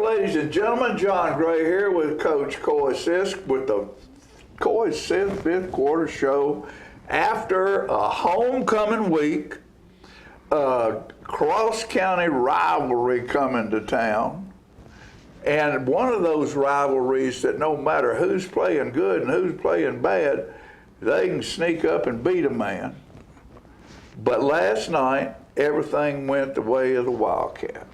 Ladies and gentlemen, John Gray here with Coach Coy Sisk with the Coy Sisk fifth quarter show after a homecoming week, cross-county rivalry coming to town, and one of those rivalries that no matter who's playing good and who's playing bad, they can sneak up and beat a man. But last night, everything went the way of the Wildcat.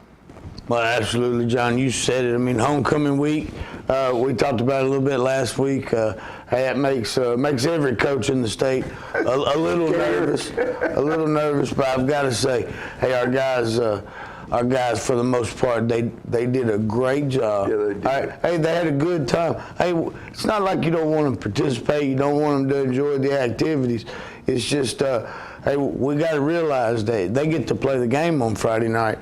Well, absolutely, John. You said it. I mean, homecoming week. We talked about it a little bit last week. Hey, it makes every coach in the state a little nervous. A little nervous, but I've got to say, hey, our guys, for the most part, they did a great job. Yeah, they did. Hey, they had a good time. Hey, it's not like you don't want them to participate. You don't want them to enjoy the activities. It's just, hey, we got to realize that they get to play the game on Friday night.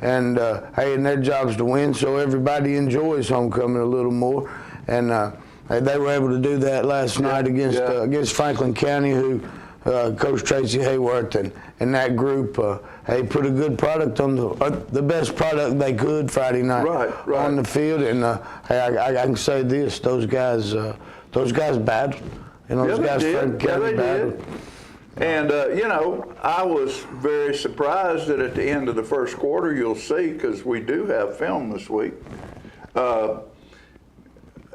And hey, and their job's to win, so everybody enjoys homecoming a little more. And they were able to do that last night against Franklin County, who Coach Tracy Hayworth and that group, hey, put a good product on the best product they could Friday night on the field. And hey, I can say this: those guys battled. You know, those guys Franklin County battled. And, you know, I was very surprised that at the end of the first quarter, you'll see, because we do have film this week,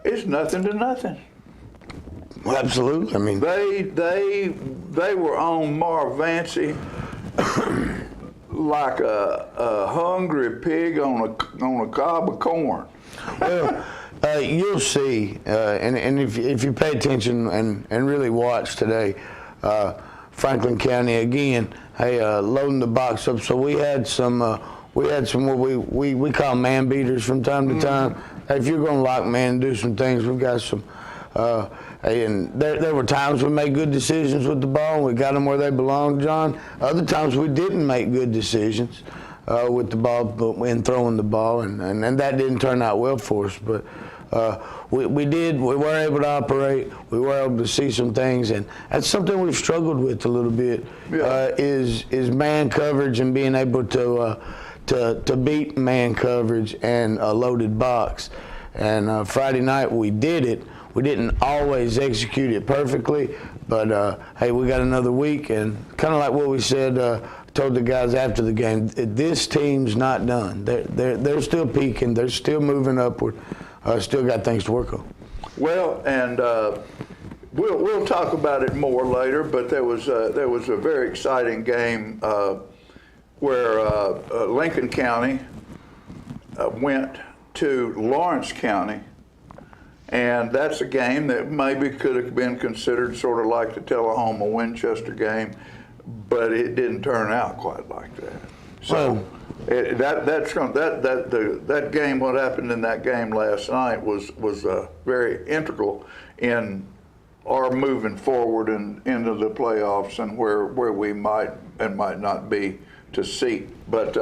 it's nothing to nothing. Well, absolutely. I mean, they were on Marv Vancy like a hungry pig on a cob of corn. Well, you'll see, and if you pay attention and really watch today, Franklin County again, hey, loading the box up. So we had some what we call man beaters from time to time. Hey, if you're going to lock man and do some things, we've got some. Hey, and there were times we made good decisions with the ball. And we got them where they belong, John. Other times we didn't make good decisions with the ball and throwing the ball, and that didn't turn out well for us. But we were able to operate. We were able to see some things, and that's something we've struggled with a little bit. Is man coverage and being able to beat man coverage and a loaded box. And Friday night we did it. We didn't always execute it perfectly, but hey, we got another week, and kind of like what we said. Told the guys after the game, this team's not done. They're still peaking. They're still moving upward. Still got things to work on. Well, and we'll talk about it more later. But there was a very exciting game where Lincoln County went to Lawrence County, and that's a game that maybe could have been considered sort of like the Tullahoma-Winchester game, but it didn't turn out quite like that. So. That game, what happened in that game last night was very integral in are moving forward and into the playoffs and where we might and might not be to seat. But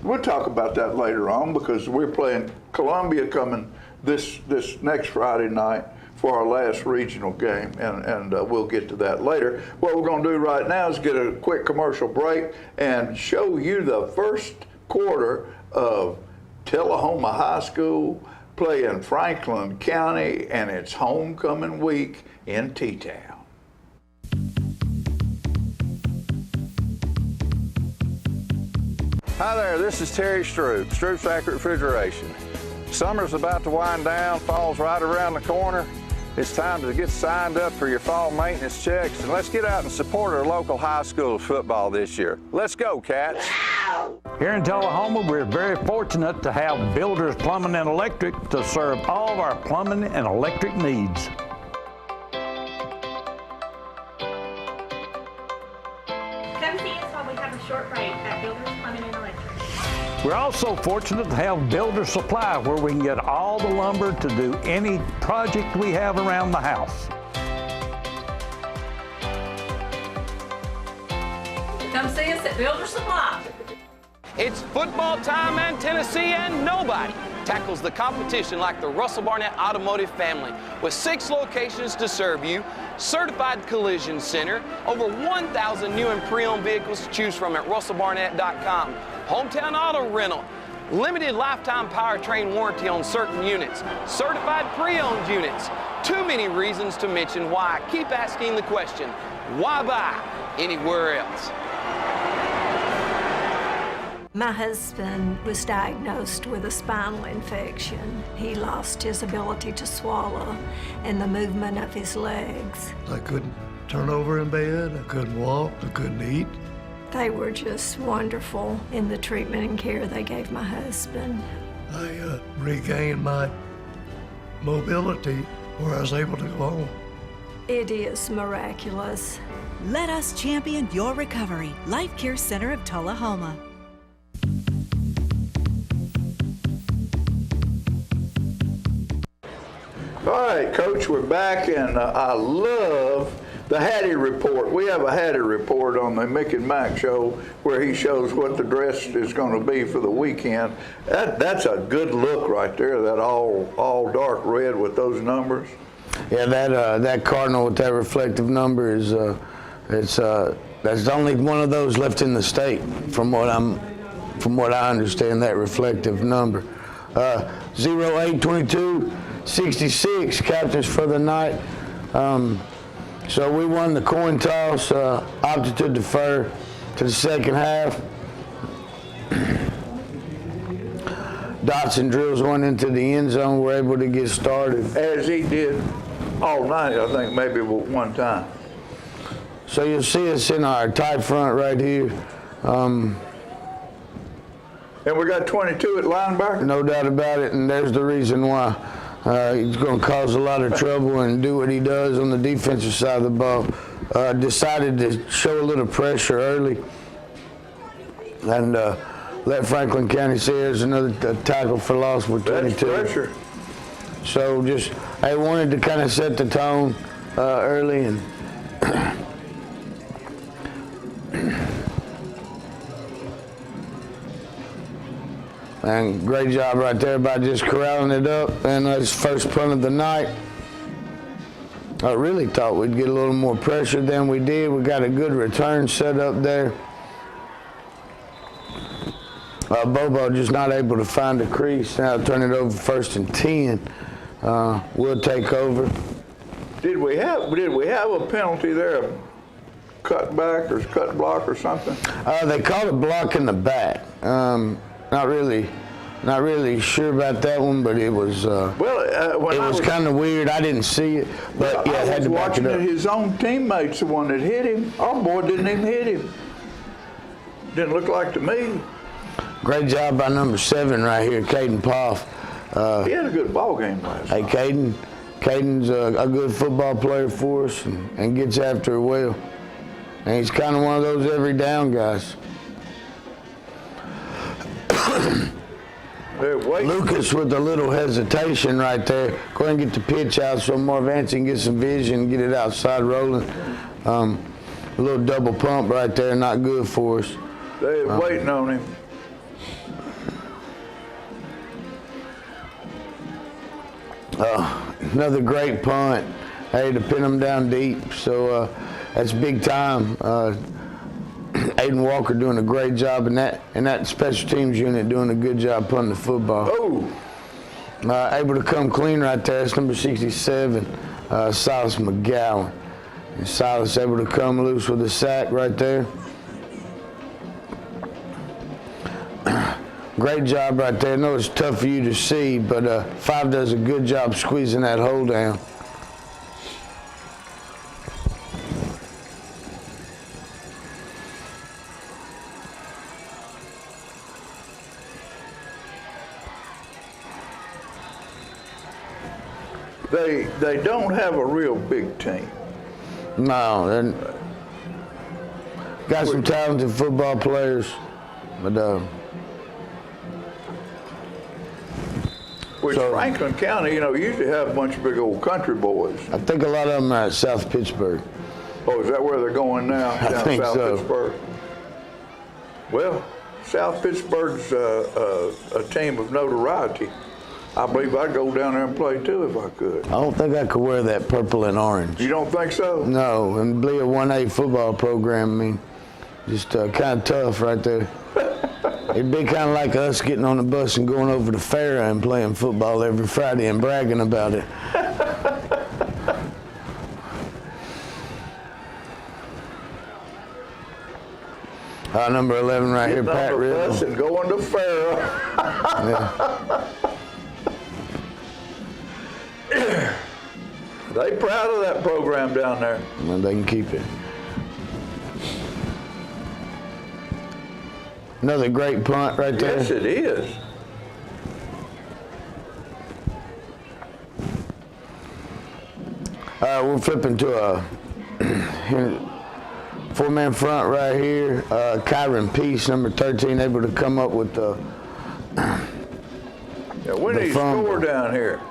we'll talk about that later on because we're playing Columbia coming this next Friday night for our last regional game, and we'll get to that later. What we're going to do right now is get a quick commercial break and show you the first quarter of Tullahoma High School playing Franklin County, and it's homecoming week in T-Town. Hi there, this is Terry Stroop, Stroop's Accurate Refrigeration. Summer's about to wind down, fall's right around the corner. It's time to get signed up for your fall maintenance checks, and let's get out and support our local high school football this year. Let's go, Cats. Here in Tullahoma, we're very fortunate to have Builders Plumbing and Electric to serve all of our plumbing and electric needs. Come see us while we have a short break at Builders Plumbing and Electric. We're also fortunate to have Builder Supply, where we can get all the lumber to do any project we have around the house. Come see us at Builder Supply. It's football time in Tennessee, and nobody tackles the competition like the Russell Barnett Automotive family. With 6 locations to serve you, certified collision center, over 1,000 new and pre-owned vehicles to choose from at russellbarnett.com, hometown auto rental, limited lifetime powertrain warranty on certain units, certified pre-owned units. Too many reasons to mention why. Keep asking the question, why buy anywhere else? My husband was diagnosed with a spinal infection. He lost his ability to swallow and the movement of his legs. I couldn't turn over in bed, I couldn't walk, I couldn't eat. They were just wonderful in the treatment and care they gave my husband. I regained my mobility where I was able to go home. It is miraculous. Let us champion your recovery. Life Care Center of Tullahoma. All right, Coach, we're back, and I love the Hattie Report. We have a Hattie Report on the Mick and Mac show where he shows what the dress is going to be for the weekend. That's a good look right there, that all dark red with those numbers. Yeah, that cardinal with that reflective number is that's only one of those left in the state from what I understand, that reflective number. 082266 captains for the night. So we won the coin toss, opted to defer to the second half. Dots and drills went into the end zone, were able to get started. As he did all night, I think, maybe one time. So you'll see us in our tight front right here. And we got 22 at linebacker? No doubt about it, and there's the reason why. He's going to cause a lot of trouble and do what he does on the defensive side of the ball. Decided to show a little pressure early and let Franklin County see there's another tackle for loss with 22. That's pressure. So I wanted to kind of set the tone early and and great job right there by just corralling it up, and that's first punt of the night. I really thought we'd get a little more pressure than we did. We got a good return set up there. Bobo just not able to find a crease. Now turn it over 1st and 10. We'll take over. Did we have a penalty there, a cut back or cut block or something? They called a block in the back. Not really sure about that one, but it was it was kind of weird. I didn't see it, but yeah, I had to back it up. His own teammate's the one that hit him. Our boy didn't even hit him. Didn't look like to me. Great job by number 7 right here, Caden Poff. He had a good ball game last night. Caden's a good football player for us and gets after it well. And he's kind of one of those every down guys. They're waiting. Lucas with a little hesitation right there. Go ahead and get the pitch out so Marvancy can get some vision, get it outside rolling. A little double pump right there, not good for us. They're waiting on him. Another great punt. Hey, to pin them down deep. So that's big time. Aiden Walker doing a great job in that special teams unit, doing a good job punting the football. Oh, Able to come clean right there. It's number 67, Silas McGowan. And Silas able to come loose with a sack right there. Great job right there. I know it's tough for you to see, but 5 does a good job squeezing that hole down. they don't have a real big team. No, they're got some talented football players, but Which Franklin County, usually have a bunch of big old country boys. I think a lot of them are at South Pittsburgh. Oh, is that where they're going now? I think South so. Pittsburgh. Well, South Pittsburgh's a team of notoriety. I believe I'd go down there and play too if I could. I don't think I could wear that purple and orange. You don't think so? No, and be a 1A football program, I mean, just kind of tough right there. It'd be kind of like us getting on the bus and going over to Farrah and playing football every Friday and bragging about it. Number 11 right here, Pat Riddle. Riddle. And going to Farrah. Yeah. They proud of that program down there. Well, they can keep it. Another great punt right there. Yes, it is. We're flipping to a 4-man front right here. Kyron Peace, number 13, able to come up with the We need to score down here.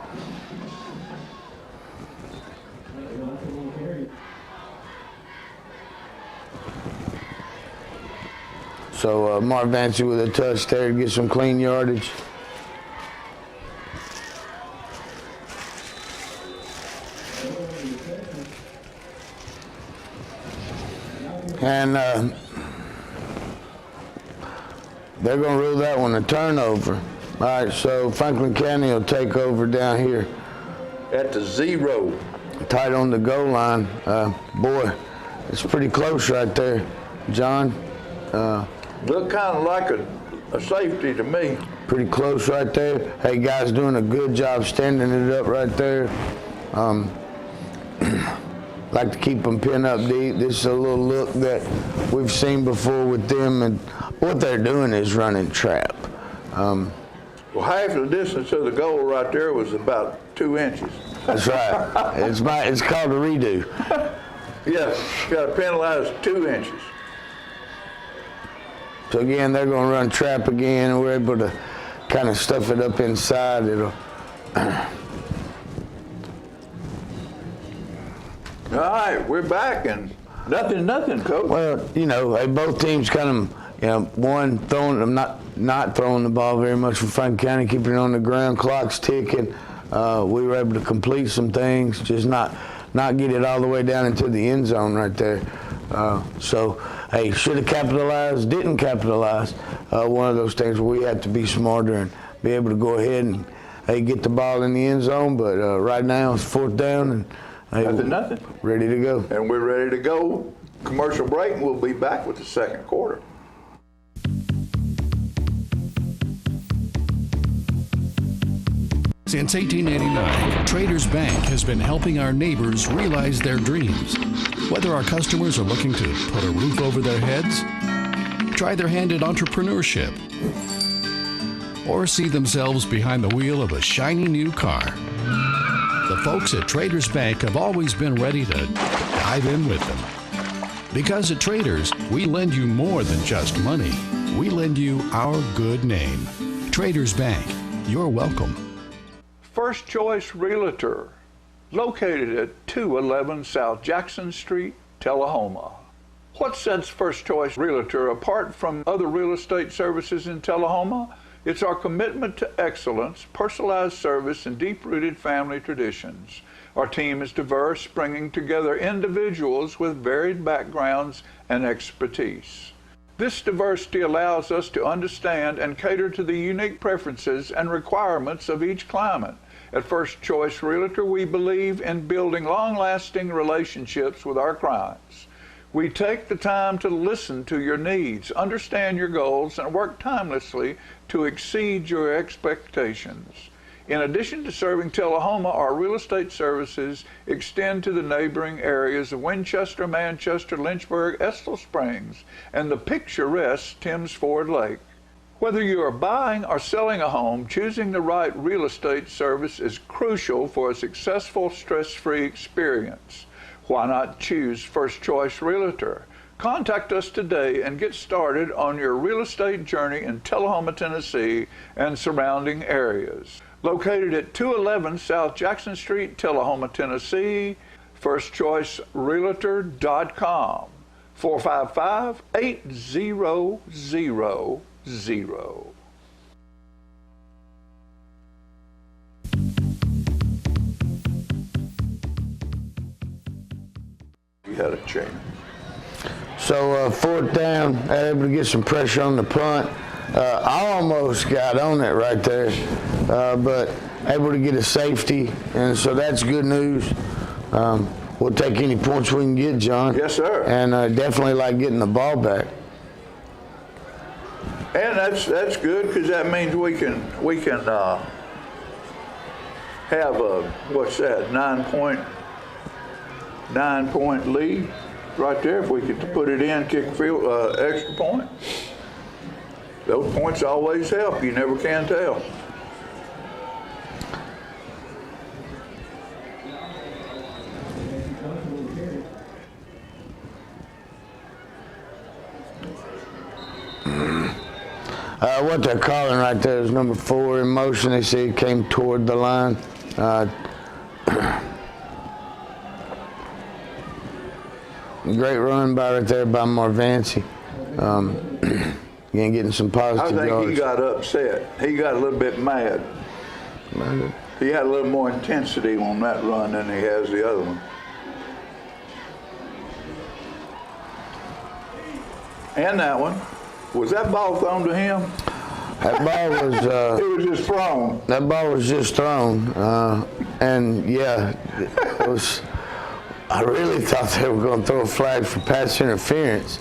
So Mark Vancy with a touch there to get some clean yardage. And they're going to rule that one a turnover. All right, so Franklin County will take over down here. At the 0. Tight on the goal line. Boy, it's pretty close right there, John. Look kind of like a safety to me. Pretty close right there. Hey, guys doing a good job standing it up right there. Like to keep them pinned up deep. This is a little look that we've seen before with them, and what they're doing is running trap. Well, half the distance to the goal right there was about 2 inches. That's right. It's called a redo. Yeah, got to penalize 2 inches. So again, they're going to run trap again, and we're able to kind of stuff it up inside. It'll. All right, we're back, and nothing, Coach. Well, both teams kind of, one throwing, not throwing the ball very much for Franklin County, keeping it on the ground, clock's ticking. We were able to complete some things, just not get it all the way down into the end zone right there. So, hey, should have capitalized, didn't capitalize. One of those things where we have to be smarter and be able to go ahead and, hey, get the ball in the end zone. But right now it's 4th down and, hey, Nothing. Ready to go. And we're ready to go. Commercial break, and we'll be back with the second quarter. Since 1889, Traders Bank has been helping our neighbors realize their dreams. Whether our customers are looking to put a roof over their heads, try their hand at entrepreneurship, or see themselves behind the wheel of a shiny new car, the folks at Traders Bank have always been ready to dive in with them. Because at Traders, we lend you more than just money. We lend you our good name. Traders Bank. you're welcome. First Choice Realtor, located at 211 South Jackson Street, Tullahoma. What sets First Choice Realtor apart from other real estate services in Tullahoma? It's our commitment to excellence, personalized service, and deep-rooted family traditions. Our team is diverse, bringing together individuals with varied backgrounds and expertise. This diversity allows us to understand and cater to the unique preferences and requirements of each client. At First Choice Realtor, we believe in building long-lasting relationships with our clients. We take the time to listen to your needs, understand your goals, and work tirelessly to exceed your expectations. In addition to serving Tullahoma, our real estate services extend to the neighboring areas of Winchester, Manchester, Lynchburg, Estill Springs, and the picturesque Thames Ford Lake. Whether you are buying or selling a home, choosing the right real estate service is crucial for a successful, stress-free experience. Why not choose First Choice Realtor? Contact us today and get started on your real estate journey in Tullahoma, Tennessee and surrounding areas. Located at 211 South Jackson Street, Tullahoma, Tennessee, firstchoicerealtor.com, 455-8000. You had a chance. So fourth down, able to get some pressure on the punt. I almost got on it right there, but able to get a safety, and so that's good news. We'll take any points we can get, John. Yes, sir. And definitely like getting the ball back. And that's good, because that means we can have a, what's that, 9-point lead right there. If we could put it in, kick field extra point. Those points always help. You never can tell. What they're calling right there is number 4 in motion. They say it came toward the line. Great run by right there by Marvancy. Again, getting some positive yards. I think he got upset. He got a little bit mad. He had a little more intensity on that run than he has the other one. And that one. Was that ball thrown to him? That ball was... it was just thrown. That ball was just thrown. And, yeah, it was... I really thought they were going to throw a flag for pass interference.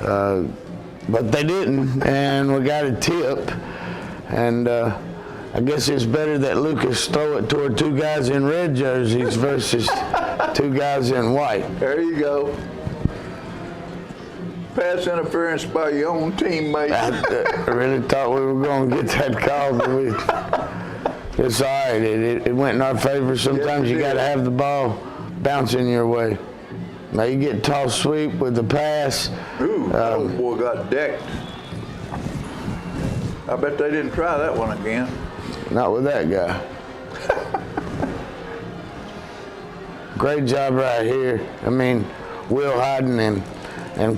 But they didn't, and we got a tip. And I guess it's better that Lucas throw it toward 2 guys in red jerseys versus 2 guys in white. There you go. Pass interference by your own teammate. I really thought we were going to get that call, but it's all right. It went in our favor. Sometimes you got to have the ball bouncing your way. Now you get toss sweep with the pass. Ooh, that boy got decked. I bet they didn't try that one again. Not with that guy. Great job right here. I mean, Will Hyden and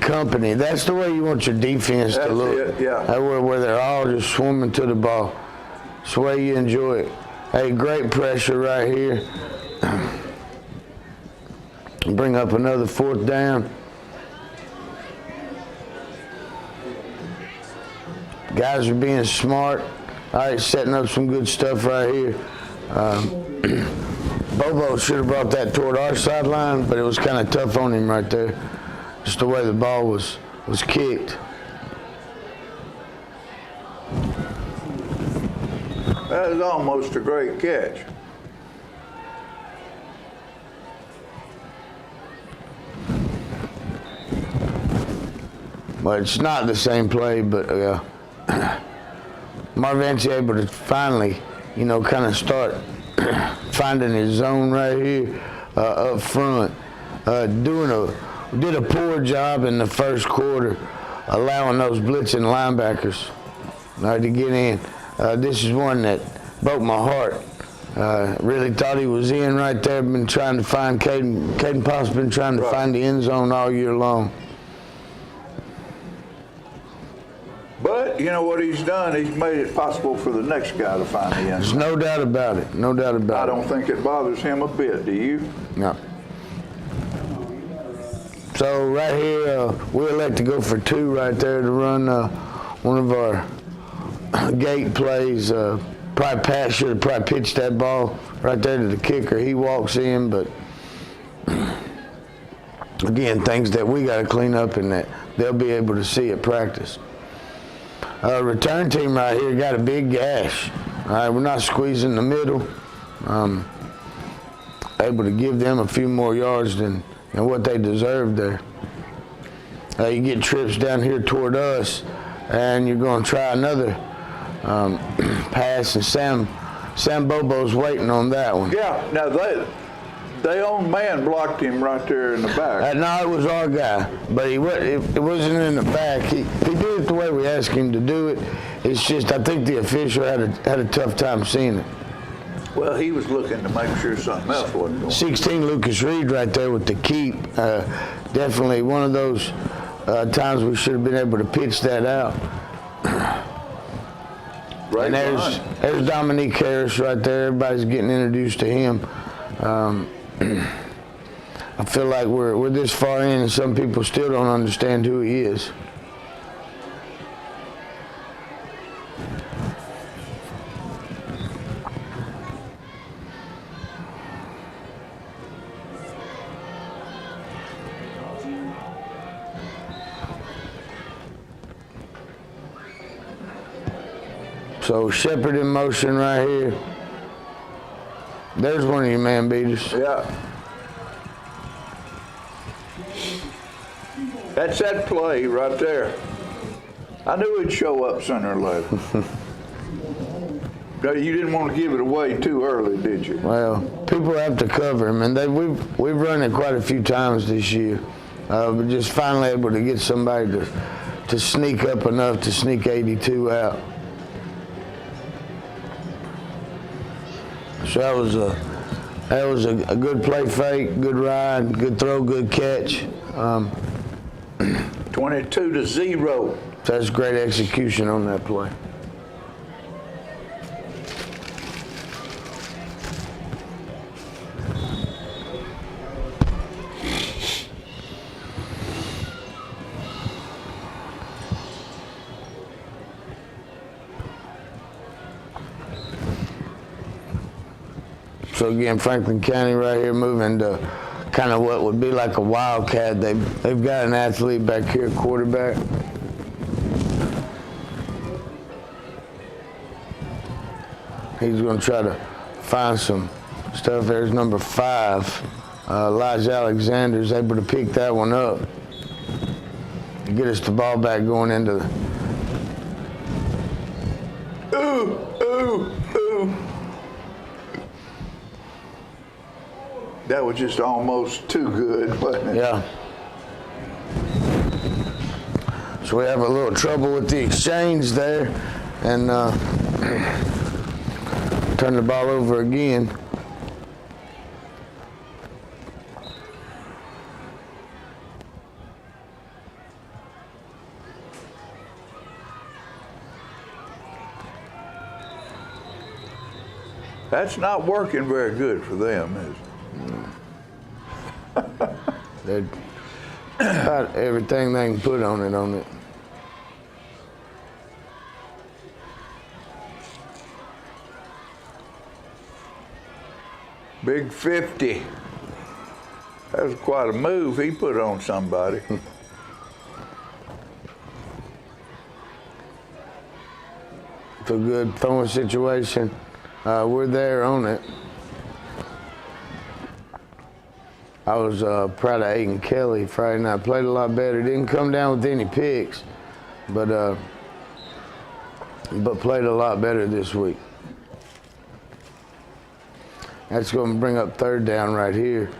company. That's the way you want your defense to look. It, yeah. That where they're all just swimming to the ball. That's the way you enjoy it. Hey, great pressure right here. Bring up another 4th down. Guys are being smart. All right, setting up some good stuff right here. Bobo should have brought that toward our sideline, but it was kind of tough on him right there. Just the way the ball was kicked. That is almost a great catch. But it's not the same play, but Marvancy able to finally, kind of start finding his zone right here up front. Did a poor job in the first quarter allowing those blitzing linebackers to get in. this is one that broke my heart. Really thought he was in right there. Been trying to find Caden Potts been trying to find the end zone all year long. But you know what he's done? He's made it possible for the next guy to find the end There's zone. no doubt about it. No doubt about it. I don't think it bothers him a bit. Do you? No. So right here, we elect to go for 2 right there to run one of our gate plays. Probably Pat should have probably pitched that ball right there to the kicker. He walks in, but again, things that we got to clean up and that they'll be able to see at practice. Return team right here got a big gash. All right, we're not squeezing the middle. Able to give them a few more yards than what they deserve there. You get trips down here toward us, and you're going to try another pass, and Sam Bobo's waiting on that one. Yeah. Now they own man blocked him right there in the back. No, it was our guy, but it wasn't in the back. He did it the way we asked him to do it. It's just I think the official had a tough time seeing it. Well, he was looking to make sure something else wasn't going. 16 Lucas Reed right there with the keep. Definitely one of those times we should have been able to pitch that out. Right. And there's Dominique Harris right there. Everybody's getting introduced to him. I feel like we're this far in and some people still don't understand who he is. So Shepard in motion right here. There's one of your man beaters. Yeah. That's that play right there. I knew he'd show up sooner or later. You didn't want to give it away too early, did you? Well, people have to cover him, and we've run it quite a few times this year. But just finally able to get somebody to sneak up enough to sneak 82 out. So that was a good play fake, good ride, good throw, good catch. 22-0. That's great execution on that play. So again, Franklin County right here moving to kind of what would be like a wildcat. They've got an athlete back here, quarterback. He's going to try to find some stuff. There's number 5, Elijah Alexander's able to pick that one up. Get us the ball back going into the. That was just almost too good, wasn't it? Yeah. So we have a little trouble with the exchange there, and turn the ball over again. That's not working very good for them, is it? They're about everything they can put on it. Big 50. That was quite a move he put on somebody. It's a good throwing situation. We're there on it. I was proud of Aiden Kelly Friday night. Played a lot better. Didn't come down with any picks, but played a lot better this week. That's going to bring up 3rd down right here.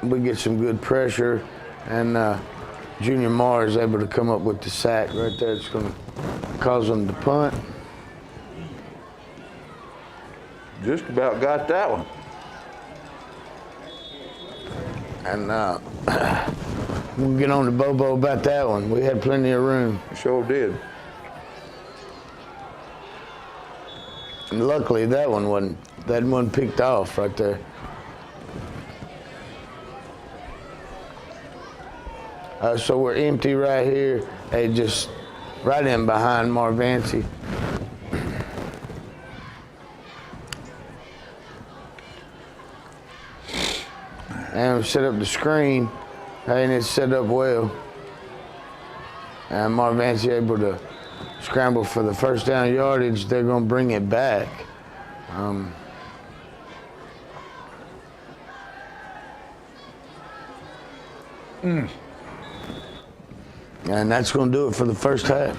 We get some good pressure and Junior Moore is able to come up with the sack right there. It's going to cause them to punt. Just about got that one. And we'll get on to Bobo about that one. We had plenty of room. Sure did. And luckily that one wasn't picked off right there. So we're empty right here. Hey, just right in behind Marvancy. And we set up the screen, and it's set up well. And Marvancy able to scramble for the first down yardage. They're going to bring it back. And that's going to do it for the first half.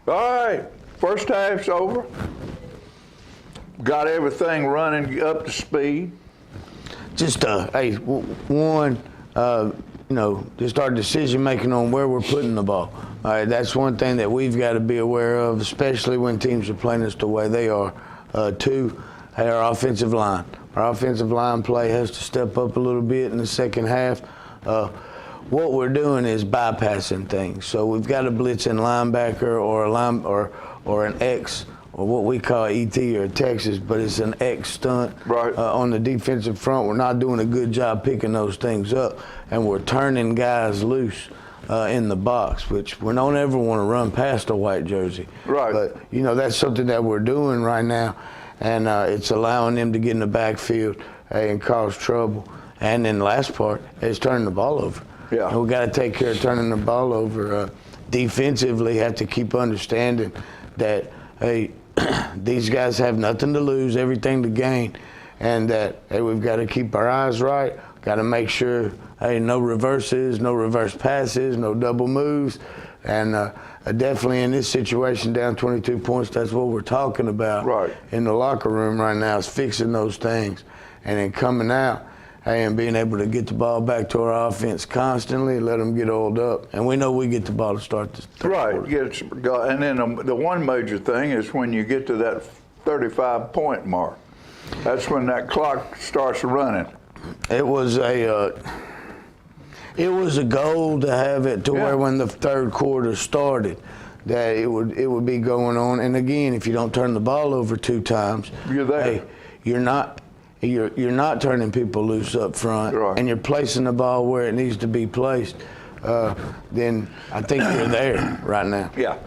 All right, first half's over. Got everything running up to speed. Just hey, one, just our decision making on where we're putting the ball. All right, that's one thing that we've got to be aware of, especially when teams are playing us the way they are. Two, hey, our offensive line. Our offensive line play has to step up a little bit in the second half. What we're doing is bypassing things. So we've got a blitzing linebacker or an X, or what we call ET or Texas, but it's an X stunt on the defensive front. We're not doing a good job picking those things up, and we're turning guys loose in the box, which we don't ever want to run past a white jersey. Right. But, that's something that we're doing right now, and it's allowing them to get in the backfield and cause trouble. And then the last part is turning the ball over. Yeah. And we got to take care of turning the ball over. Defensively, have to keep understanding that, hey, these guys have nothing to lose, everything to gain, and that, hey, we've got to keep our eyes right. Got to make sure, hey, no reverses, no reverse passes, no double moves, and definitely in this situation, down 22 points, that's what we're talking about in the locker room right now, is fixing those things, and then coming out, hey, and being able to get the ball back to our offense constantly, let them get oiled up. And we know we get the ball to start the third quarter. And then the one major thing is when you get to that 35-point mark. That's when that clock starts running. It was a goal to have it to where when the third quarter started, that it would be going on. And again, if you don't turn the ball over 2 times, you're there. Hey, you're not turning people loose up front, and you're placing the ball where it needs to be placed, then I think you're there right now. Yeah.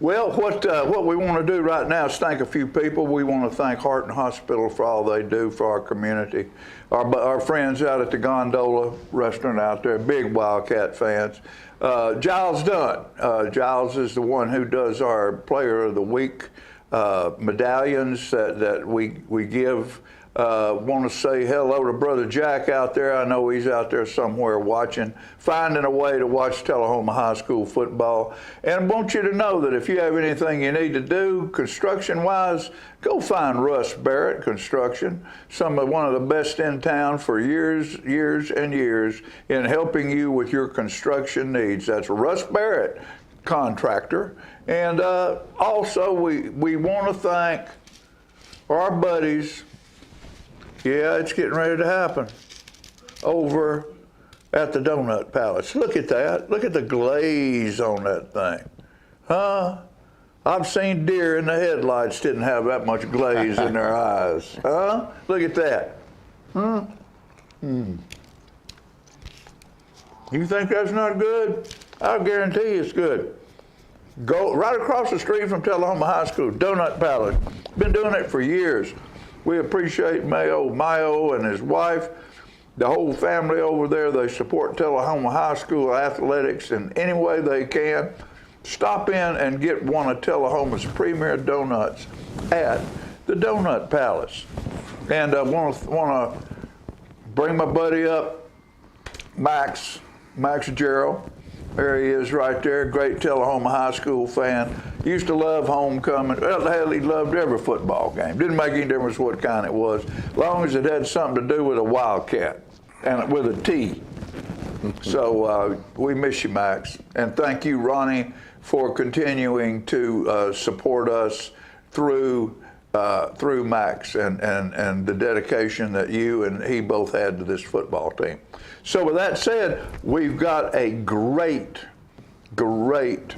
Well, what we want to do right now is thank a few people. We want to thank Heart and Hospital for all they do for our community. Our friends out at the Gondola restaurant out there, big Wildcat fans. Giles Dunn. Giles is the one who does our Player of the Week medallions that we give. Want to say hello to Brother Jack out there. I know he's out there somewhere watching, finding a way to watch Tullahoma High School football. And I want you to know that if you have anything you need to do construction-wise, go find Russ Barrett Construction, one of the best in town for years and years in helping you with your construction needs. That's Russ Barrett Contractor. And also we want to thank our buddies. Yeah, it's getting ready to happen over at the Donut Palace. Look at that. Look at the glaze on that thing. Huh? I've seen deer in the headlights didn't have that much glaze in their eyes. Huh? Look at that. Huh? You think that's not good? I'll guarantee you it's good. Go right across the street from Tullahoma High School, Donut Palace. Been doing it for years. We appreciate Mayo and his wife, the whole family over there. They support Tullahoma High School athletics in any way they can. Stop in and get one of Tullahoma's premier donuts at the Donut Palace. And I want to bring my buddy up, Max Gerald. There he is right there, great Tullahoma High School fan. Used to love homecoming. Well, hell, he loved every football game. Didn't make any difference what kind it was, as long as it had something to do with a Wildcat and with a T. So we miss you, Max. And thank you, Ronnie, for continuing to support us through Max and the dedication that you and he both had to this football team. So with that said, we've got a great band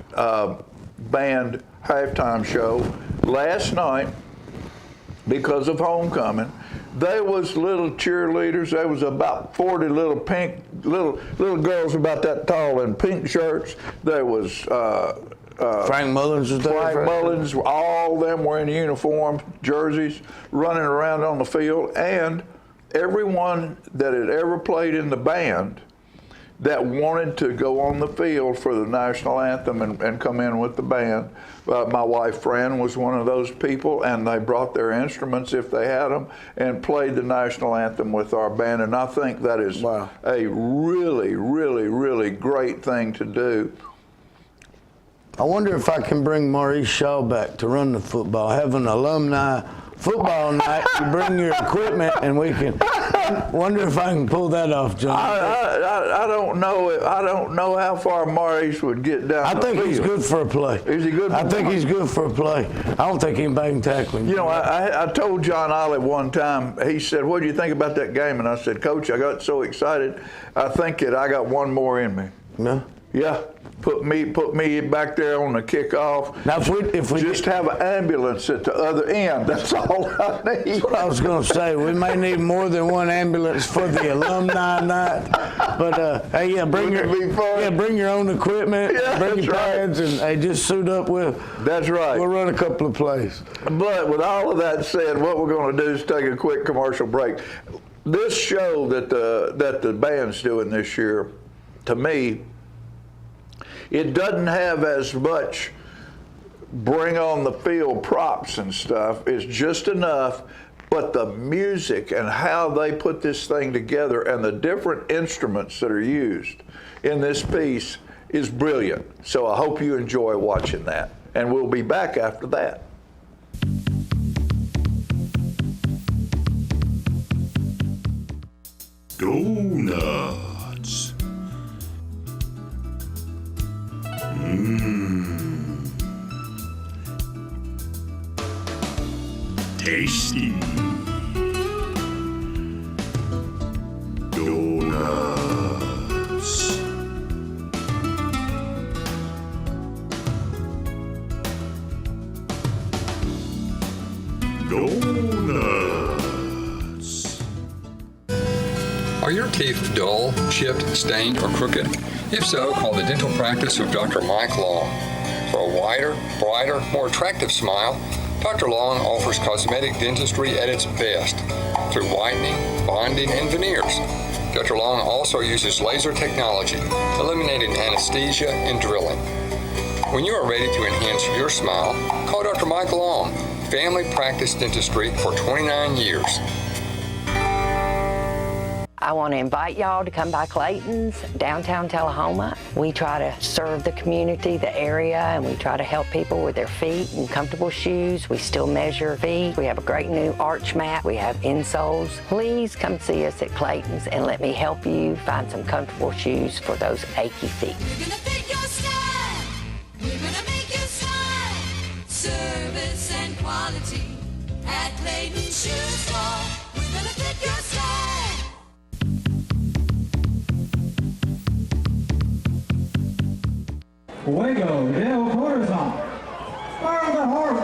halftime show. Last night, because of homecoming, there was little cheerleaders. There was about 40 little girls about that tall in pink shirts. There was Frank Mullins was there. Frank Mullins, all of them were in uniform, jerseys, running around on the field, and everyone that had ever played in the band that wanted to go on the field for the national anthem and come in with the band. My wife, Fran, was one of those people, and they brought their instruments if they had them and played the national anthem with our band, and I think that is a really, really, really great thing to do. I wonder if I can bring Maurice Shaw back to run the football, have an alumni football night. You bring your equipment, and we can. Wonder if I can pull that off, John. I don't know. I don't know how far Maurice would get down. I think he's good for a play. Is he good? I think he's good for a play. I don't think anybody can tackle him. You know, I told John Olive one time. He said, "What do you think about that game?" And I said, "Coach, I got so excited. I think that I got one more in me." No. Yeah. Put me back there on the kickoff. Now, if we just have an ambulance at the other end, that's all I need. That's what I was going to say. We may need more than one ambulance for the alumni night. But hey, yeah, bring your own equipment, bring your pads, and hey, just suit up with. That's right. We'll run a couple of plays. But with all of that said, what we're going to do is take a quick commercial break. This show that the band's doing this year, to me, it doesn't have as much bring on the field props and stuff. It's just enough, but the music and how they put this thing together and the different instruments that are used in this piece is brilliant. So I hope you enjoy watching that. And we'll be back after that. Donuts. Tasty. Donuts. Donuts. Are your teeth dull, chipped, stained, or crooked? If so, call the dental practice of Dr. Mike Long. For a wider, brighter, more attractive smile, Dr. Long offers cosmetic dentistry at its best through whitening, bonding, and veneers. Dr. Long also uses laser technology, eliminating anesthesia and drilling. When you are ready to enhance your smile, call Dr. Mike Long, family practice dentistry for 29 years. I want to invite y'all to come by Clayton's, downtown Tullahoma. We try to serve the community, the area, and we try to help people with their feet and comfortable shoes. We still measure feet. We have a great new arch mat. We have insoles. Please come see us at Clayton's and let me help you find some comfortable shoes for those achy feet. We're gonna fit your style. We're gonna make you smile. Service and quality at Clayton's Shoe Store. We're gonna fit your style. Fuego, Dale Cortizon. Fire the horse.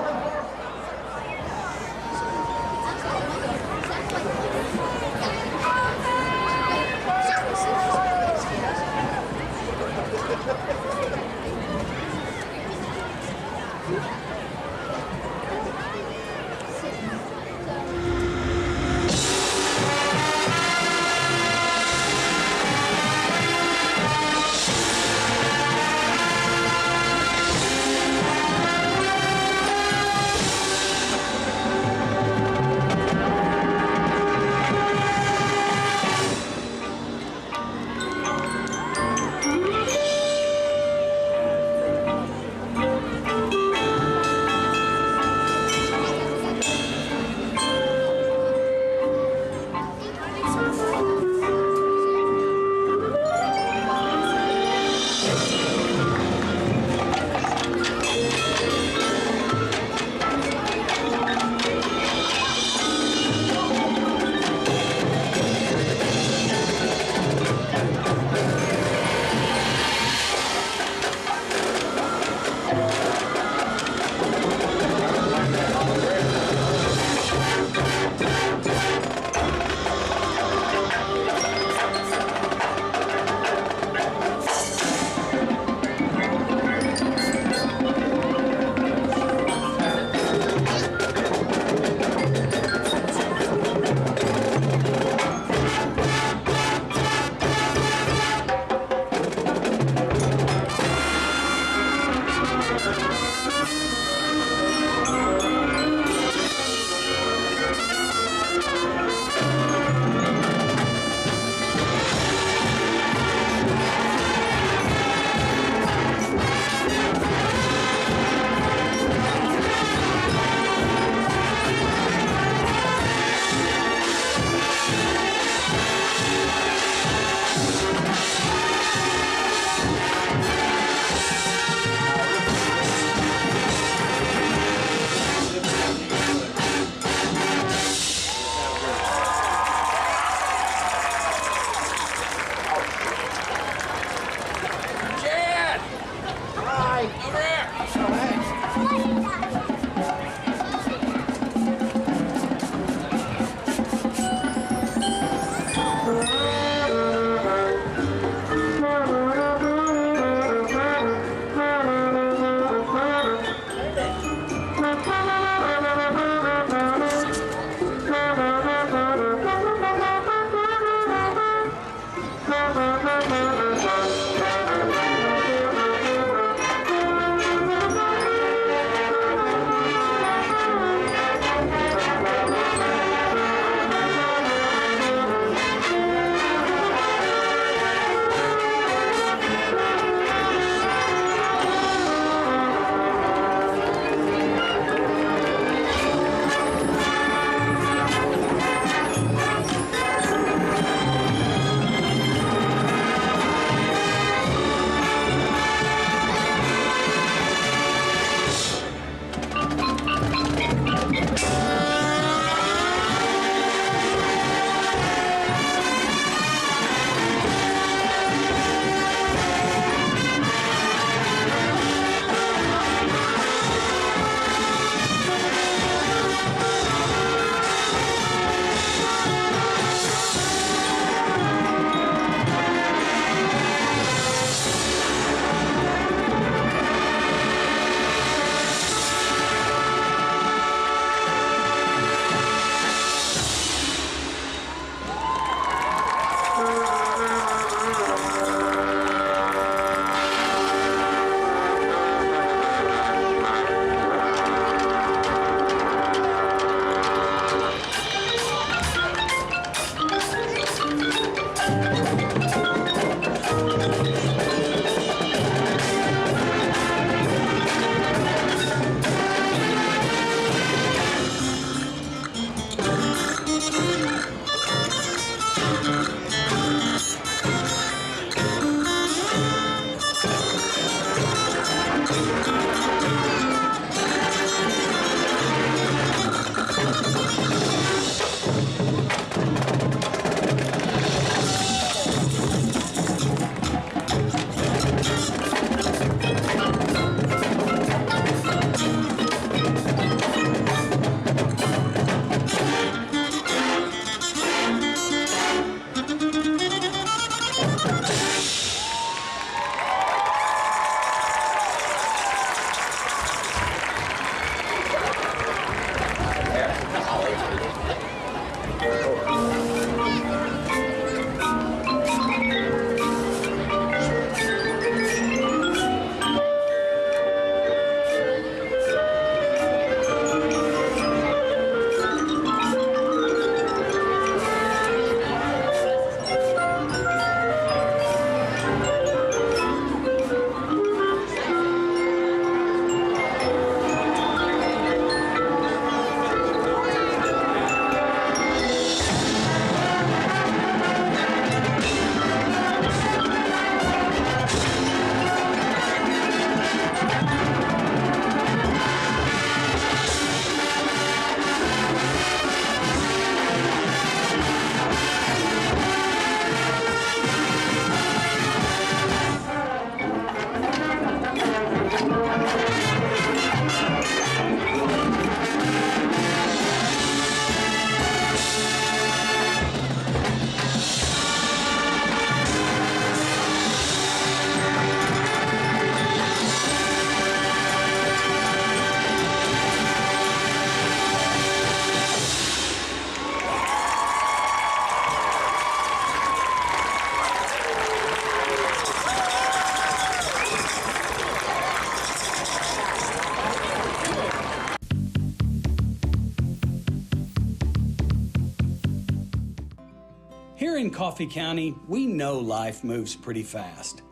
Coffee County, we know life moves pretty fast.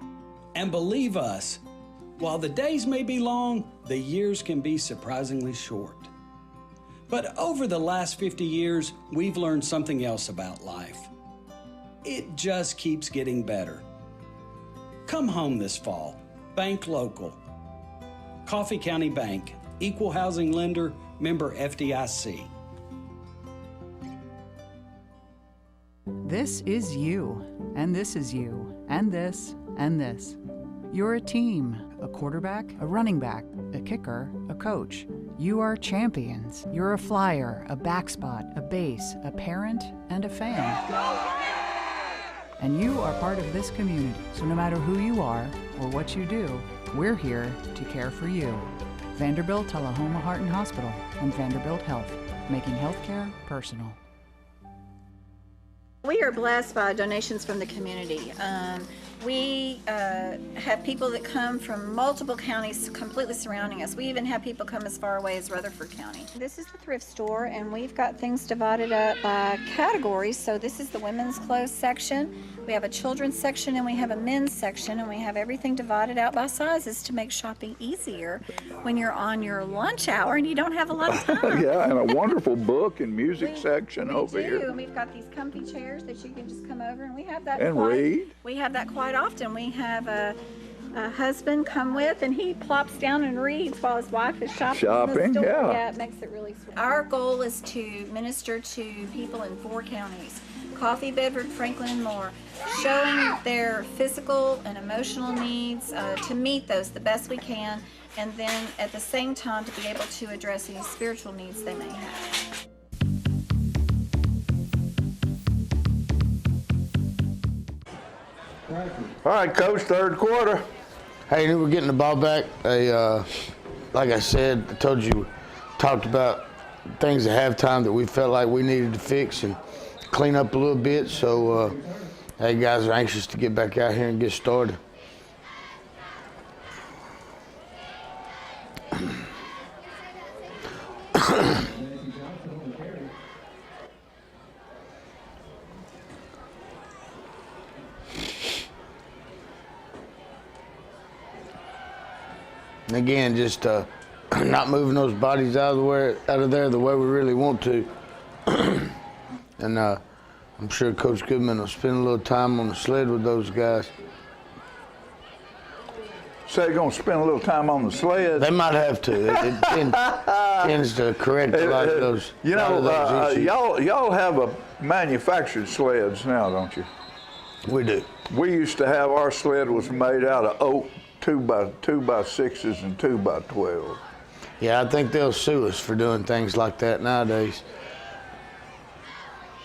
And believe us, while the days may be long, the years can be surprisingly short. But over the last 50 years, we've learned something else about life. It just keeps getting better. Come home this fall. Bank local. Coffee County Bank, equal housing lender, member FDIC. This is you, and this is you, and this, and this. You're a team, a quarterback, a running back, a kicker, a coach. You are champions. You're a flyer, a backspot, a base, a parent, and a fan. And you are part of this community, so no matter who you are or what you do, we're here to care for you. Vanderbilt Tullahoma Heart and Hospital and Vanderbilt Health, making healthcare personal. We are blessed by donations from the community. We have people that come from multiple counties completely surrounding us. We even have people come as far away as Rutherford County. This is the thrift store, and we've got things divided up by categories. So this is the women's clothes section. We have a children's section and we have a men's section, and we have everything divided out by sizes to make shopping easier when you're on your lunch hour and you don't have a lot of time. Yeah, and a wonderful book and music section over We do, here. and we've got these comfy chairs that you can just come over, and we have that And quite, read. We have that quite often. We have a husband come with, and he plops down and reads while his wife is shopping in the store. yeah. It makes it really sweet. Our goal is to minister to people in 4 counties: Coffee, Bedford, Franklin, and more, showing their physical and emotional needs, to meet those the best we can, and then at the same time to be able to address any spiritual needs they may have. All right, Coach, third quarter. Hey, we're getting the ball back. Like I said, I told you, talked about things at halftime that we felt like we needed to fix and clean up a little bit. So, hey, guys are anxious to get back out here and get started. And again, just not moving those bodies out of there the way we really want to. And I'm sure Coach Goodman will spend a little time on the sled with those guys. So they're going to spend a little time on the sled? They might have to. It tends to correct a lot of those. You know, y'all have a manufactured sleds now, don't you? We do. We used to have, our sled was made out of oak 2x6s and 2x12. Yeah, I think they'll sue us for doing things like that nowadays.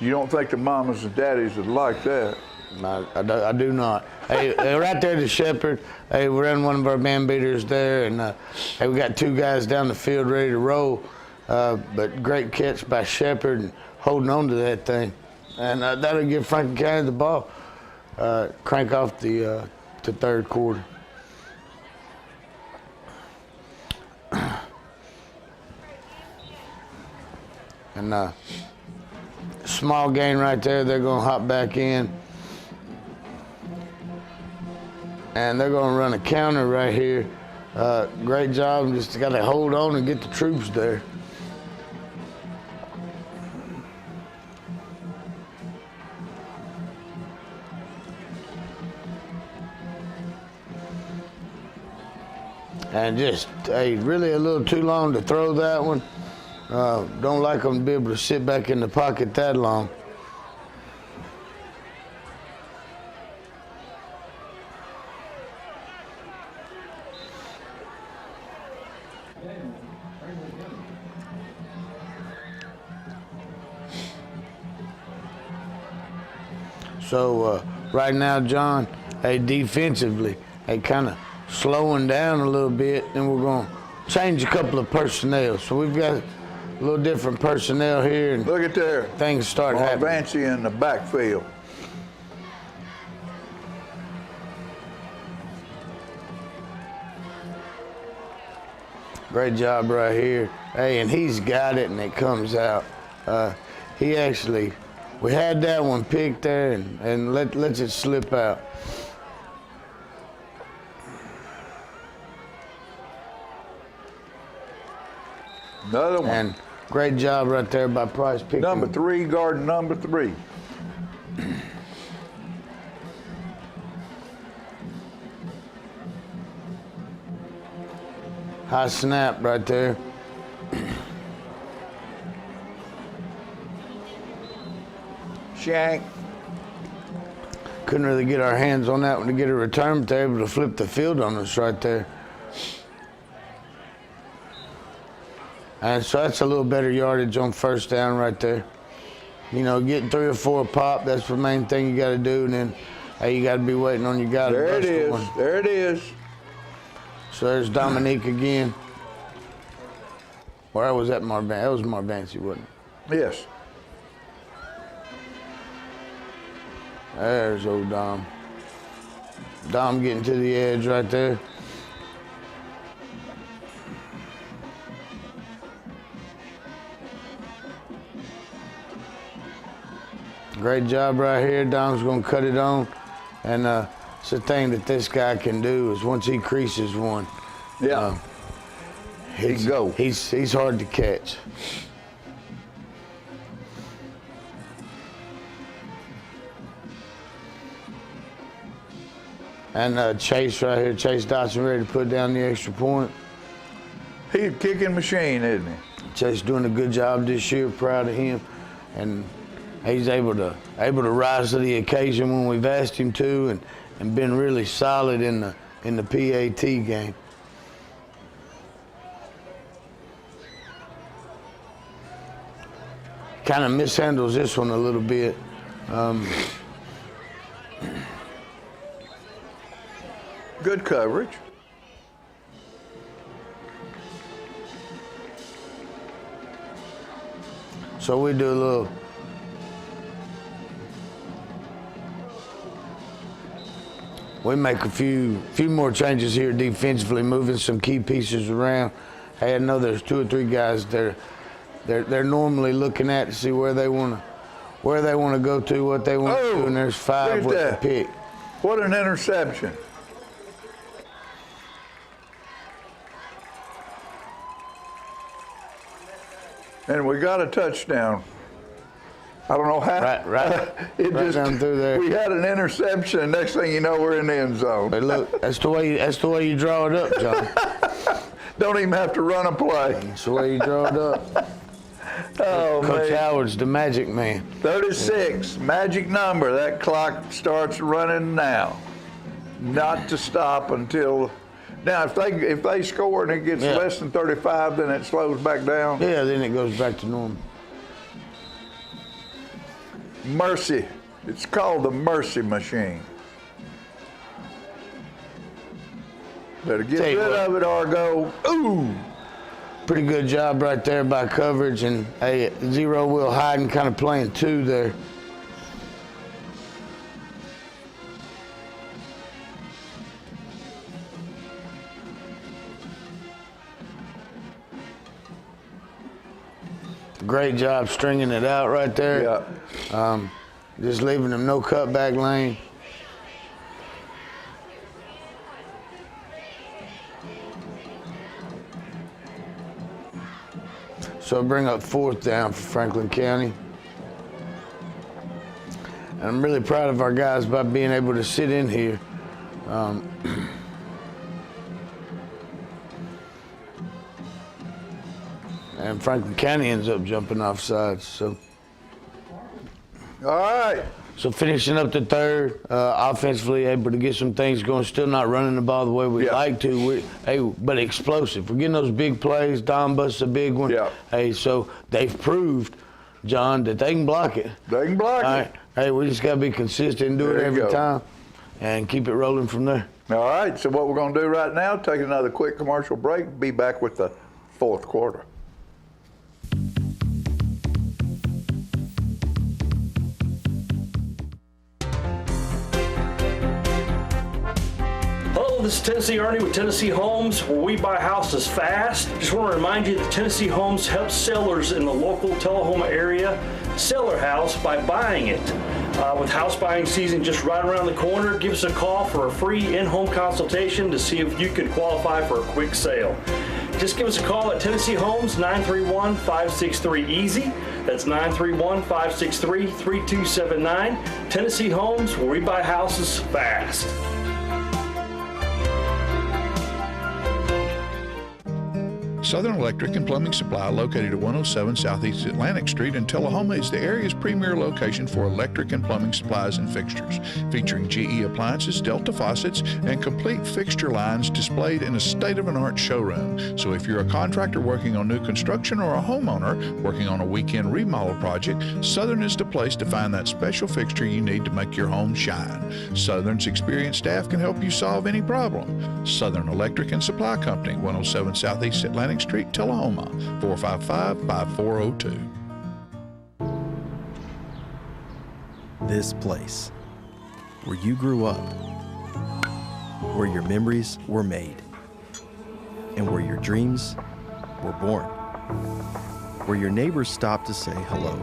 You don't think the mamas and daddies would like that? I do not. Hey, right there to Shepherd. Hey, we're in one of our man beaters there, and hey, we got 2 guys down the field ready to roll. But great catch by Shepherd and holding on to that thing, and that'll give Franklin County the ball. Crank off the third quarter. And small gain right there. They're going to hop back in. And they're going to run a counter right here. Great job. Just got to hold on and get the troops there. And just, hey, really a little too long to throw that one. Don't like them to be able to sit back in the pocket that long. So right now, John, hey, defensively, hey, kind of slowing down a little bit, and we're going to change a couple of personnel. So we've got a little different personnel here. And look at there. Things start happening. Vancy in the backfield. Great job right here. Hey, and he's got it, and it comes out. He actually We had that one picked there and lets it slip out. Another one. And great job right there by Price picking. Number 3, guarding number 3. High snap right there. Shank. Couldn't really get our hands on that one to get a return, but they're able to flip the field on us right there. And so that's a little better yardage on first down right there. You know, getting 3 or 4 pop, that's the main thing you got to do. And then, hey, you got to be waiting on your guy to There bust it is. one. There it is. So there's Dominique again. Or was that Marvancy? That was Marvancy, wasn't it? Yes. There's old Dom. Dom getting to the edge right there. Great job right here. Dom's gonna cut it on. And it's the thing that this guy can do is once he creases one, yeah, he can go. He's hard to catch. And Chase right here, Chase Dotson ready to put down the extra point. He's a kicking machine, isn't he? Chase doing a good job this year, proud of him. And he's able to rise to the occasion when we've asked him to and been really solid in the PAT game. Kind of mishandles this one a little bit. Good coverage. So we do a little we make a few more changes here defensively, moving some key pieces around. Hey, I know there's 2 or 3 guys they're normally looking at to see where they want to go to, what they want to do, and there's 5 with the pick. What an interception. And we got a touchdown. I don't know how. Right down through there. We had an interception. Next thing you know, we're in the end zone. But look, that's the way you draw it up, John. Don't even have to run a play. That's the way you draw it up. Oh, Coach man. Howard's the magic man. 36, magic number. That clock starts running now. Not to stop until. Now, if they score and it gets less than 35, then it slows back down. Yeah, then it goes back to normal. Mercy. It's called the Mercy Machine. Better get rid of it, Argo. Ooh! Pretty good job right there by coverage, and a zero wheel hiding, kind of playing 2 there. Great job stringing it out right there. Yeah. Just leaving them no cutback lane. So bring up 4th down for Franklin County. And I'm really proud of our guys by being able to sit in here. And Franklin County ends up jumping off sides. So. All right. So finishing up the 3rd, offensively able to get some things going. Still not running the ball the way we like to. But explosive. We're getting those big plays. Don busts a big one. Yeah. Hey, so they've proved, John, that they can block it. They can block All it. right. Hey, we just got to be consistent and do it There you every go. time and keep it rolling from there. All right. So what we're going to do right now, take another quick commercial break. Be back with the 4th quarter. this is Tennessee Ernie with Tennessee Homes, where we buy houses fast. Just want to remind you that Tennessee Homes helps sellers in the local Tullahoma area sell their house by buying it. With house buying season just right around the corner, give us a call for a free in-home consultation to see if you could qualify for a quick sale. Just give us a call at Tennessee Homes, 931-563-EASY. That's 931-563-3279. Tennessee Homes, where we buy houses fast. Southern Electric and Plumbing Supply, located at 107 Southeast Atlantic Street in Tullahoma, is the area's premier location for electric and plumbing supplies and fixtures, featuring GE appliances, Delta faucets, and complete fixture lines displayed in a state-of-the-art showroom. So if you're a contractor working on new construction or a homeowner working on a weekend remodel project, Southern is the place to find that special fixture you need to make your home shine. Southern's experienced staff can help you solve any problem. Southern Electric and Supply Company, 107 Southeast Atlantic Street, Tullahoma, 455-5402. This place, where you grew up, where your memories were made, and where your dreams were born, where your neighbors stopped to say hello,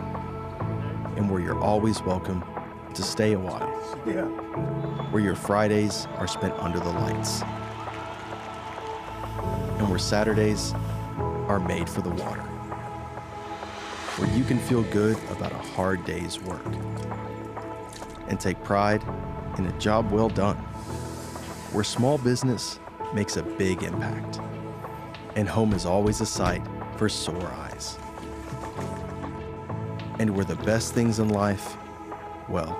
and where you're always welcome to stay a while, where your Fridays are spent under the lights, and where Saturdays are made for the water, where you can feel good about a hard day's work and take pride in a job well done, where small business makes a big impact and home is always a sight for sore eyes, and where the best things in life, well,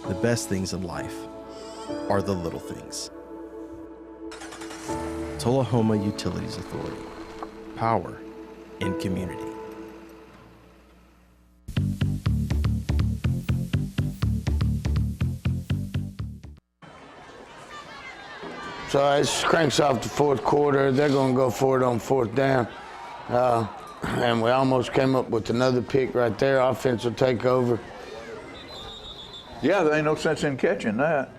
the best things in life are the little things. Tullahoma Utilities Authority. Power in community. So it cranks off the fourth quarter. They're going to go for it on fourth down. And we almost came up with another pick right there. Offense will take over. Yeah, there ain't no sense in catching that.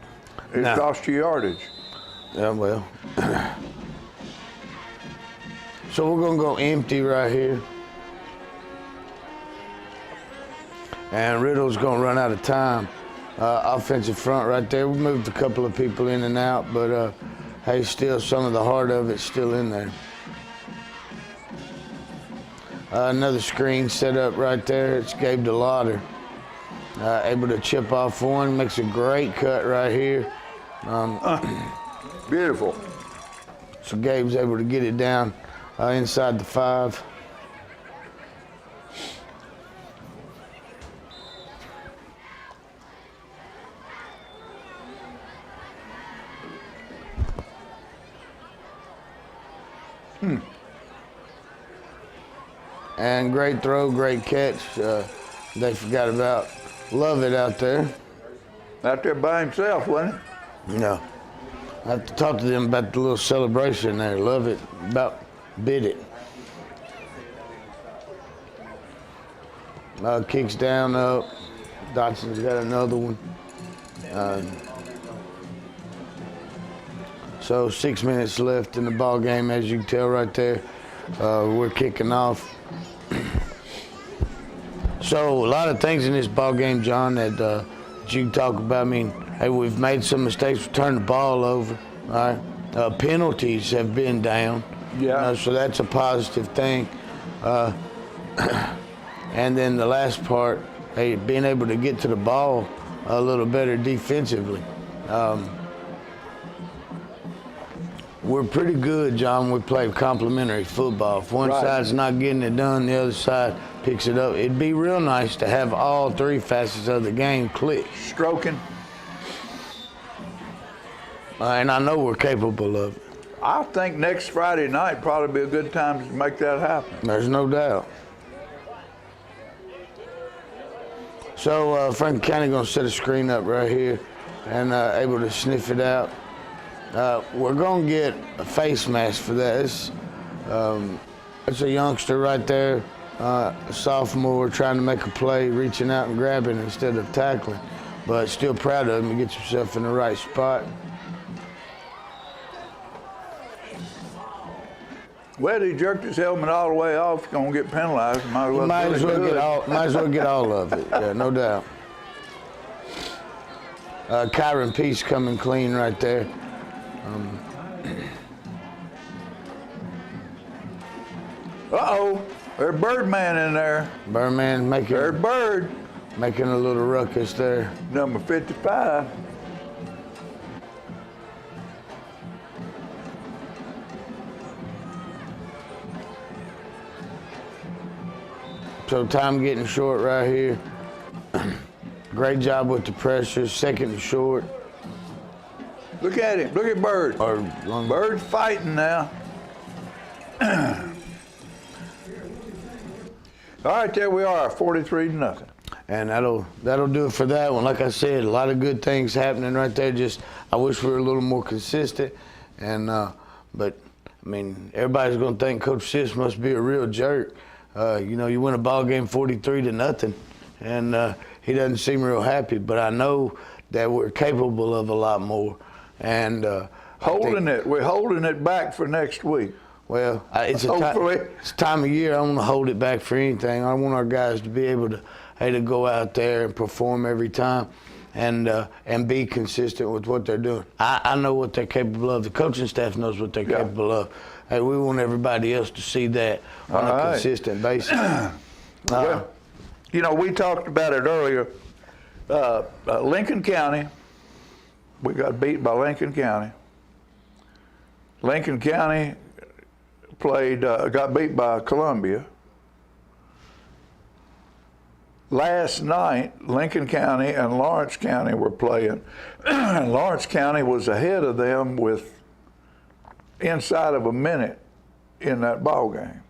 It cost you yardage. Yeah, well. So we're going to go empty right here. And Riddle's going to run out of time. Offensive front right there. We moved a couple of people in and out, but hey, still some of the heart of it's still in there. Another screen set up right there. It's Gabe DeLauder. Able to chip off one, makes a great cut right here. Beautiful. So Gabe's able to get it down inside the 5. And great throw, great catch. They forgot about Lovett out there. Out there by himself, wasn't he? No. I have to talk to them about the little celebration there. Lovett about bit it. Kicks down up. Dotson's got another one. So 6 minutes left in the ball game, as you can tell right there. We're kicking off. So a lot of things in this ball game, John, that you talk about. I mean, hey, we've made some mistakes. We turned the ball over. All right. Penalties have been down. Yeah. So that's a positive thing. And then the last part, hey, being able to get to the ball a little better defensively. We're pretty good, John. We play complementary football. If one side's not getting it done, the other side picks it up. It'd be real nice to have all three facets of the game click. Stroking. And I know we're capable of it. I think next Friday night probably be a good time to make that happen. There's no doubt. So Franklin County going to set a screen up right here and able to sniff it out. We're going to get a face mask for that. It's a youngster right there, a sophomore trying to make a play, reaching out and grabbing instead of tackling. But still proud of him. He gets himself in the right spot. Well, he jerked his helmet all the way off. Gonna get penalized. Might as well, get all of it. Yeah, no doubt. Kyron Peace coming clean right there. Uh-oh, there's Birdman in there. Birdman making. There's Bird. Making a little ruckus there. Number 55. So time getting short right here. Great job with the pressure, second and short. Look at him, look at Bird. Bird's fighting now. All right, there we are, 43-0. And that'll do it for that one. Like I said, a lot of good things happening right there. Just I wish we were a little more consistent. And but I mean, everybody's gonna think Coach Sisk must be a real jerk. You know, you win a ball game 43-0, and he doesn't seem real happy. But I know that we're capable of a lot more. And we're holding it back for next week. Well, it's a time of year. I don't want to hold it back for anything. I want our guys to be able to go out there and perform every time, and be consistent with what they're doing. I know what they're capable of. The coaching staff knows what they're capable of. Hey, we want everybody else to see that on a consistent basis. Well, you know, we talked about it earlier. Lincoln County, we got beat by Lincoln County. Lincoln County got beat by Columbia. Last night, Lincoln County and Lawrence County were playing. Lawrence County was ahead of them with inside of a minute in that ball game.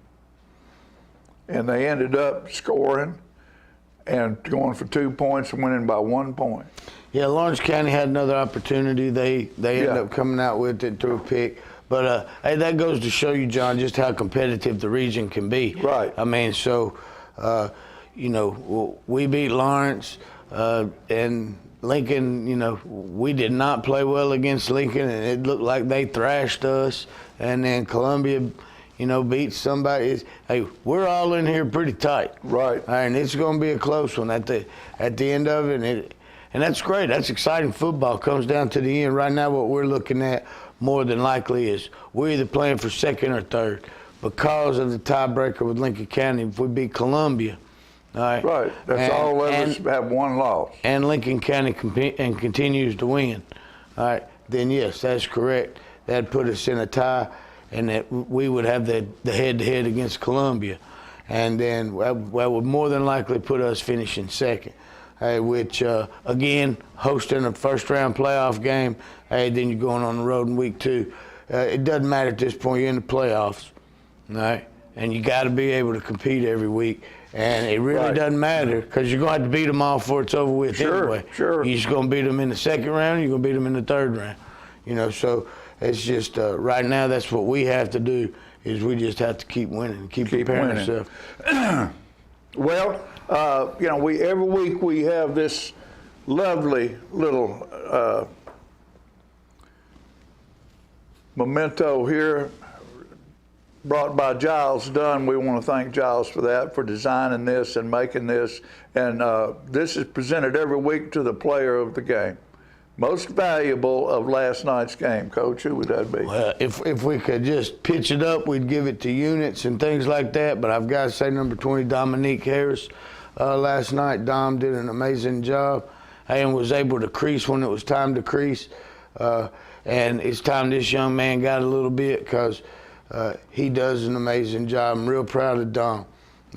And they ended up scoring and going for 2 points and winning by 1 point. Yeah, Lawrence County had another opportunity. They ended up coming out with it through a pick. But hey, that goes to show you, John, just how competitive the region can be. Right. I mean, so, you know, we beat Lawrence and Lincoln, you know, we did not play well against Lincoln, and it looked like they thrashed us. And then Columbia, you know, beat somebody. Hey, we're all in here pretty tight. Right. And it's going to be a close one at the end of it. And that's great. That's exciting football. Comes down to the end. Right now, what we're looking at more than likely is we're either playing for second or third because of the tiebreaker with Lincoln County. If we beat Columbia, all right. Right. That's all of us have one loss. And Lincoln County continues to win. All right. Then yes, that's correct. That'd put us in a tie, and that we would have the head-to-head against Columbia, and then that would more than likely put us finishing second. Hey, which again, hosting a first-round playoff game. Hey, then you're going on the road in week 2. It doesn't matter at this point. You're in the playoffs, all right? And you got to be able to compete every week. And it really doesn't matter because you're going to have to beat them all before it's over with anyway. Sure. You're just going to beat them in the second round. You're going to beat them in the third round. You know, so it's just right now that's what we have to do is we just have to keep winning, keep preparing ourselves. Well, you know, every week we have this lovely little memento here brought by Giles Dunn. We want to thank Giles for that, for designing this and making this. And this is presented every week to the player of the game. Most valuable of last night's game, Coach, who would that be? Well, if we could just pitch it up, we'd give it to units and things like that. But I've got to say number 20, Dominique Harris. Last night, Dom did an amazing job and was able to crease when it was time to crease. And it's time this young man got a little bit because he does an amazing job. I'm real proud of Dom.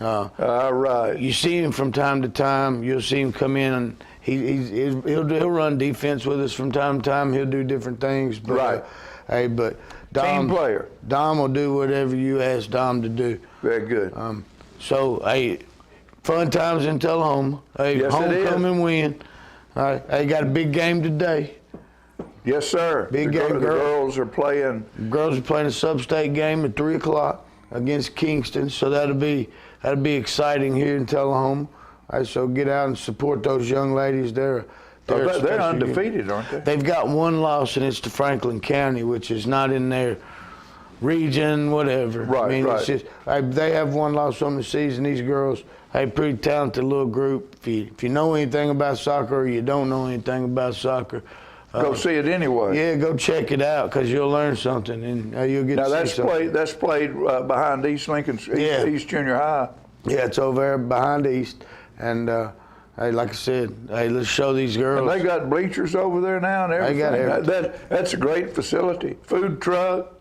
All right. You see him from time to time. You'll see him come in and he'll run defense with us from time to time. He'll do different things. But, hey, but Dom, team player. Dom will do whatever you ask Dom to do. Very good. So, hey, fun times in Tullahoma. Hey, yes, homecoming win. All right. Hey, got a big game today. Yes, sir. Big game. The girls are playing. Girls are playing a sub-state game at 3 o'clock against Kingston. So that'll be exciting here in Tullahoma. All right, so get out and support those young ladies. They're undefeated, aren't they? They've got one loss, and it's to Franklin County, which is not in their region, whatever. Right, I mean, right. it's just, they have one loss on the season. These girls, pretty talented little group. If you know anything about soccer or you don't know anything about soccer, go see it anyway. Yeah, go check it out because you'll learn something and you'll get now to see something. That's played behind East Lincoln, East Junior High. Yeah, it's over there behind East. And hey, like I said, let's show these girls. And they got bleachers over there now and everything. They got everything. That's a great facility. Food truck.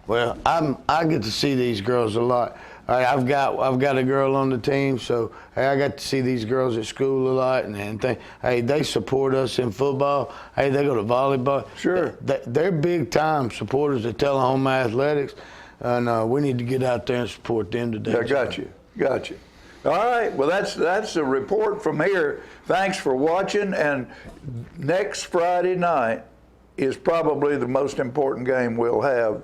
Well, I get to see these girls a lot. I've got a girl on the team, so I got to see these girls at school a lot, and they support us in football. They go to volleyball. Sure. They're big time supporters of Tullahoma athletics, and we need to get out there and support them today. I got you. All right. Well, that's a report from here. Thanks for watching. And next Friday night is probably the most important game we'll have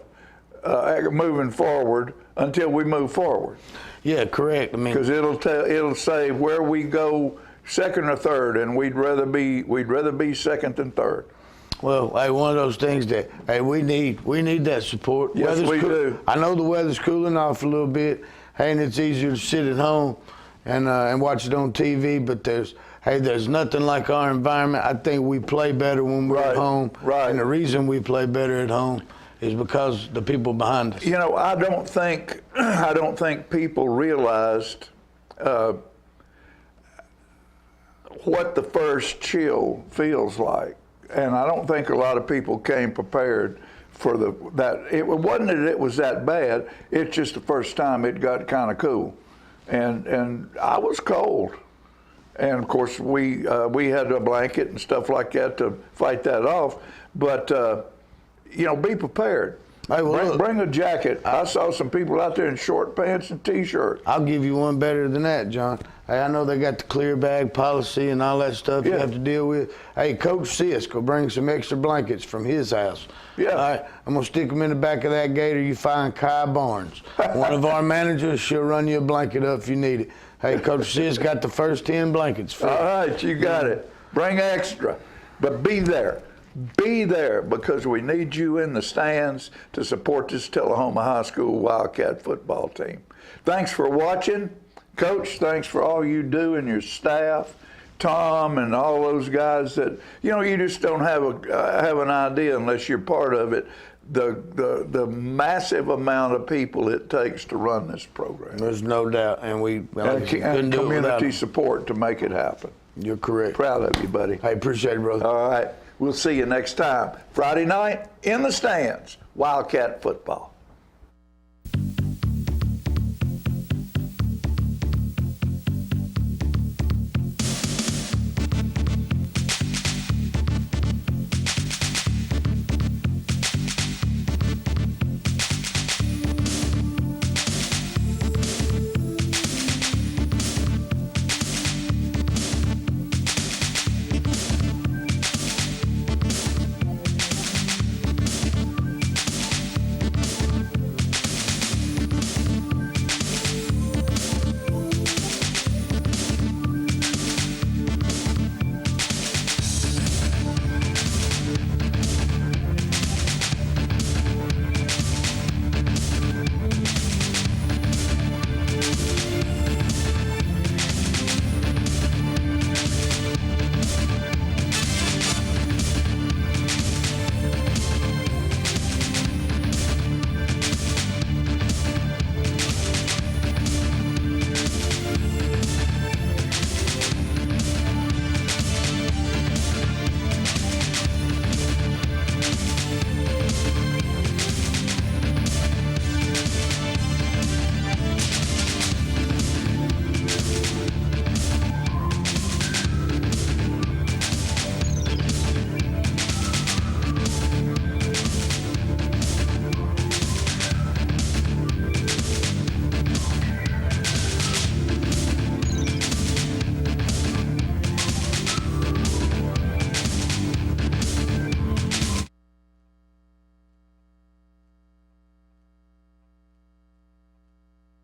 moving forward until we move forward. Yeah, correct. I mean, because it'll say where we go second or third, and we'd rather be second than third. Well, one of those things that we need that support. Yes, we do. I know the weather's cooling off a little bit, and it's easier to sit at home and watch it on TV. But there's nothing like our environment. I think we play better when we're at home. Right. And the reason we play better at home is because the people behind us. You know, I don't think people realized what the first chill feels like, and I don't think a lot of people came prepared for that. It wasn't that it was that bad. It's just the first time it got kind of cool, and I was cold, and of course we had a blanket and stuff like that to fight that off, but. Be prepared. Hey, well, bring a jacket. I saw some people out there in short pants and T-shirts. I'll give you one better than that, John. I know they got the clear bag policy and all that stuff you have to deal with. Coach Sisk will bring some extra blankets from his house. Yeah. All right, I'm going to stick them in the back of that gate, or you find Kai Barnes. One of our managers, she'll run you a blanket up if you need it. Coach Sisk got the first 10 blankets for you. All right, you got it. Bring extra, but be there. Be there, because we need you in the stands to support this Tullahoma High School Wildcat football team. Thanks for watching. Coach, thanks for all you do and your staff, Tom and all those guys that, you just don't have an idea unless you're part of it, the massive amount of people it takes to run this program. There's no doubt, and couldn't do it without community support to make it happen. You're correct. Proud of you, buddy. I appreciate it, brother. All right. We'll see you next time. Friday night in the stands, Wildcat football.